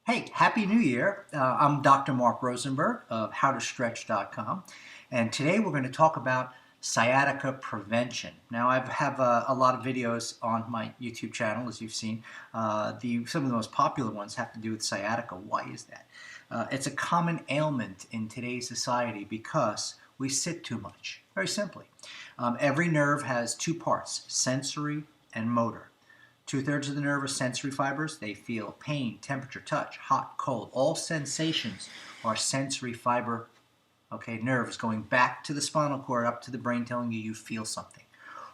Hey, Happy New Year. I'm Dr. Mark Rosenberg of howtostretch.com, and today we're going to talk about sciatica prevention. Now, I have a lot of videos on my YouTube channel, as you've seen. Some of the most popular ones have to do with sciatica. Why is that? It's a common ailment in today's society because we sit too much, very simply. Every nerve has two parts, sensory and motor. Two-thirds of the nerve are sensory fibers. They feel pain, temperature, touch, hot, cold. All sensations are sensory fiber, nerves going back to the spinal cord, up to the brain, telling you feel something.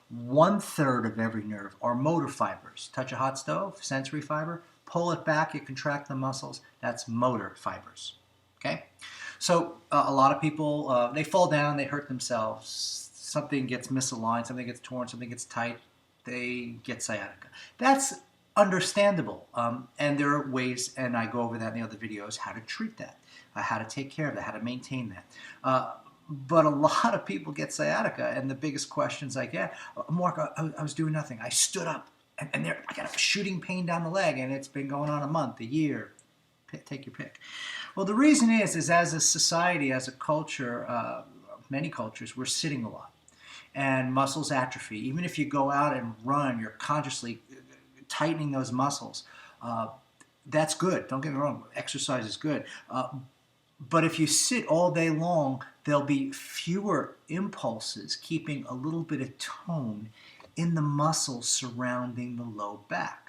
One-third of every nerve are motor fibers. Touch a hot stove, sensory fiber. Pull it back, you contract the muscles. That's motor fibers. Okay? So a lot of people, they fall down, they hurt themselves. Something gets misaligned, something gets torn, something gets tight. They get sciatica. That's understandable, and there are ways, and I go over that in the other videos, how to treat that, how to take care of that, how to maintain that. But a lot of people get sciatica, and the biggest questions I get, Mark, I was doing nothing. I stood up, and I got a shooting pain down the leg, and it's been going on a month, a year. Take your pick. Well, the reason is as a society, as a culture, many cultures, we're sitting a lot. And muscles atrophy. Even if you go out and run, you're consciously tightening those muscles. That's good. Don't get me wrong. Exercise is good. But if you sit all day long, there'll be fewer impulses, keeping a little bit of tone in the muscles surrounding the low back.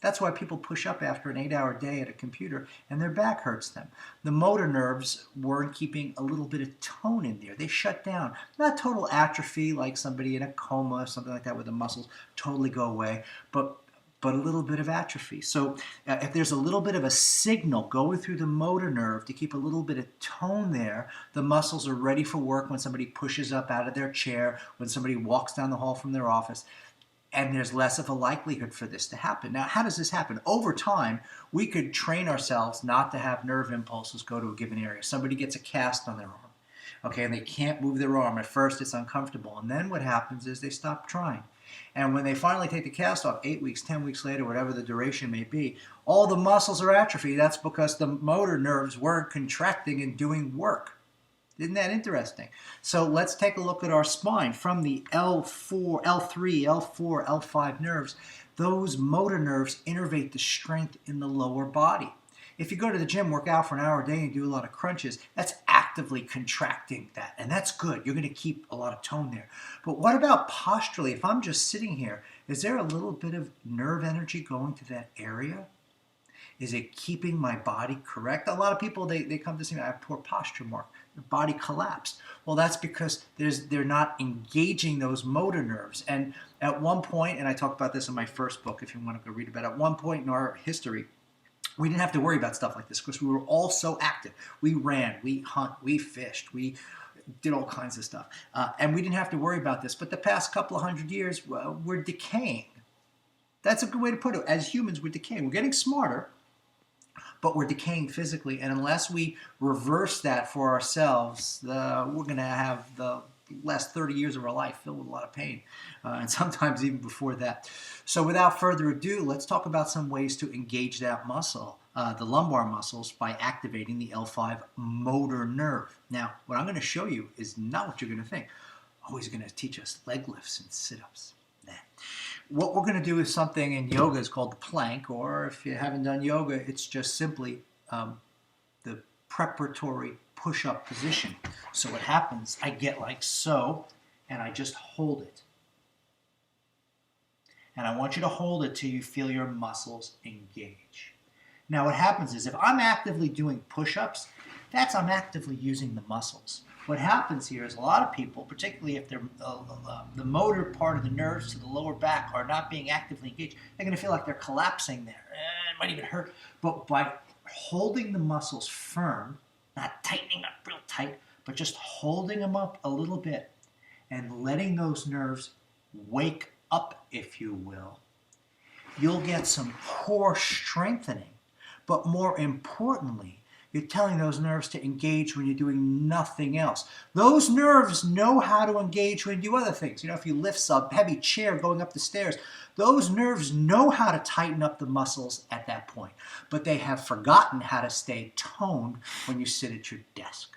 That's why people push up after an 8-hour day at a computer and their back hurts them. The motor nerves weren't keeping a little bit of tone in there. They shut down. Not total atrophy like somebody in a coma or something like that where the muscles totally go away, but a little bit of atrophy. So if there's a little bit of a signal going through the motor nerve to keep a little bit of tone there, the muscles are ready for work when somebody pushes up out of their chair, when somebody walks down the hall from their office. And there's less of a likelihood for this to happen. Now, how does this happen? Over time, we could train ourselves not to have nerve impulses go to a given area. Somebody gets a cast on their arm, and they can't move their arm. At first, it's uncomfortable. And then what happens is they stop trying. And when they finally take the cast off, 8 weeks, 10 weeks later, whatever the duration may be, all the muscles are atrophied. That's because the motor nerves weren't contracting and doing work. Isn't that interesting? So let's take a look at our spine. From the L4, L3, L4, L5 nerves, those motor nerves innervate the strength in the lower body. If you go to the gym, work out for an hour a day and do a lot of crunches, that's actively contracting that. And that's good. You're going to keep a lot of tone there. But what about posturally? If I'm just sitting here, is there a little bit of nerve energy going to that area? Is it keeping my body correct? A lot of people, they come to see me, I have poor posture, Mark. The body collapsed. Well, that's because they're not engaging those motor nerves. And at one point, and I talk about this in my first book, if you want to go read about it, at one point in our history, we didn't have to worry about stuff like this because we were all so active. We ran, we hunt, we fished, we did all kinds of stuff. And we didn't have to worry about this. But the past couple of hundred years, we're decaying. That's a good way to put it. As humans, we're decaying. We're getting smarter, but we're decaying physically, and unless we reverse that for ourselves, we're going to have the last 30 years of our life filled with a lot of pain, and sometimes even before that. So without further ado, let's talk about some ways to engage that muscle, the lumbar muscles, by activating the L5 motor nerve. Now, what I'm going to show you is not what you're going to think. Oh, he's going to teach us leg lifts and sit-ups. Nah. What we're going to do is something in yoga is called the plank, or if you haven't done yoga, it's just simply the preparatory push-up position. So what happens, I get like so, and I just hold it. And I want you to hold it till you feel your muscles engage. Now what happens is if I'm actively doing push-ups, I'm actively using the muscles. What happens here is a lot of people, particularly if they're, the motor part of the nerves to the lower back are not being actively engaged, they're going to feel like they're collapsing there. It might even hurt. But by holding the muscles firm, not tightening up real tight, but just holding them up a little bit and letting those nerves wake up, if you will, you'll get some core strengthening. But more importantly, You're telling those nerves to engage when you're doing nothing else. Those nerves know how to engage when you do other things. You know, if you lift a heavy chair going up the stairs, those nerves know how to tighten up the muscles at that point. But they have forgotten how to stay toned when you sit at your desk.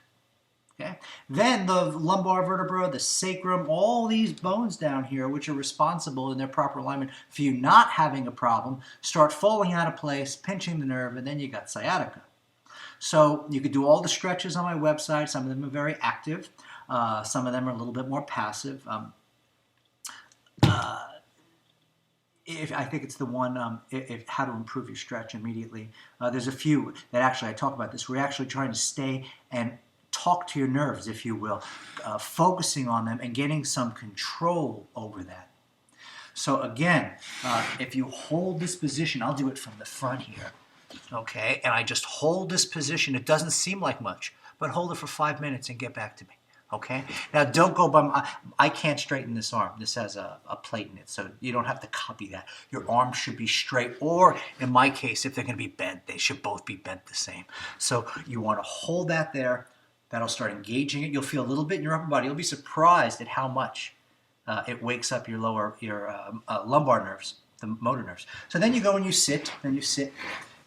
Okay? Then the lumbar vertebra, the sacrum, all these bones down here, which are responsible in their proper alignment for you not having a problem, start falling out of place, pinching the nerve, and then you got sciatica. So you could do all the stretches on my website. Some of them are very active. Some of them are a little bit more passive. I think it's the one, how to improve your stretch immediately. There's a few that actually I talk about this. We're actually trying to stay and talk to your nerves, if you will, focusing on them and getting some control over that. So again, if you hold this position, I'll do it from the front here, okay? And I just hold this position. It doesn't seem like much, but hold it for 5 minutes and get back to me, okay? Now don't go by I can't straighten this arm. This has a plate in it, so you don't have to copy that. Your arms should be straight, or in my case, if they're going to be bent, they should both be bent the same. So you want to hold that there. That'll start engaging it. You'll feel a little bit in your upper body. You'll be surprised at how much it wakes up your lumbar nerves, the motor nerves. So then you go and you sit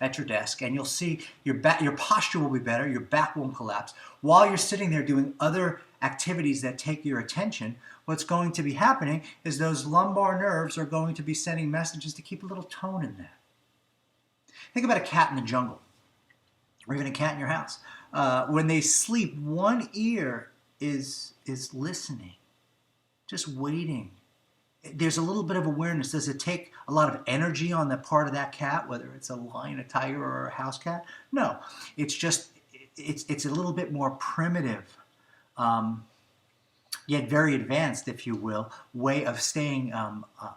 at your desk, and you'll see your posture will be better. Your back won't collapse. While you're sitting there doing other activities that take your attention, what's going to be happening is those lumbar nerves are going to be sending messages to keep a little tone in that. Think about a cat in the jungle, or even a cat in your house. When they sleep, one ear is listening, just waiting. There's a little bit of awareness. Does it take a lot of energy on the part of that cat, whether it's a lion, a tiger, or a house cat? No, it's just, it's a little bit more primitive, yet very advanced, if you will, way of staying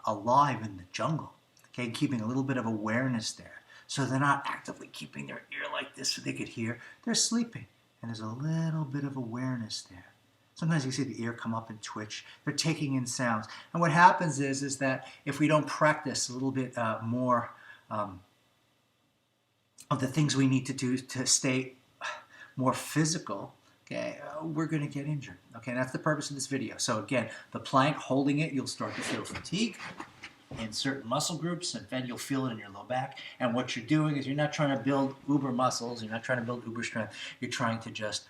alive in the jungle, okay, keeping a little bit of awareness there. So they're not actively keeping their ear like this so they could hear. They're sleeping, and there's a little bit of awareness there. Sometimes you see the ear come up and twitch. They're taking in sounds. And what happens is that if we don't practice a little bit more of the things we need to do to stay more physical, okay, we're going to get injured. Okay, and that's the purpose of this video. So again, the plank, holding it, you'll start to feel fatigue in certain muscle groups, and then you'll feel it in your low back. And what you're doing is you're not trying to build uber muscles, you're not trying to build uber strength, you're trying to just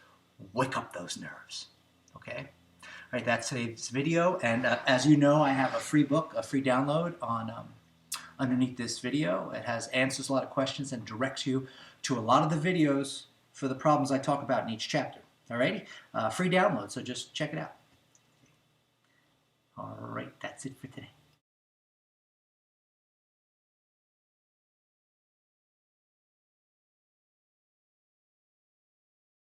wake up those nerves, okay? All right, that's today's video, and as you know, I have a free book, a free download on underneath this video. It answers a lot of questions and directs you to a lot of the videos for the problems I talk about in each chapter, all righty? Free download, so just check it out. All right, that's it for today.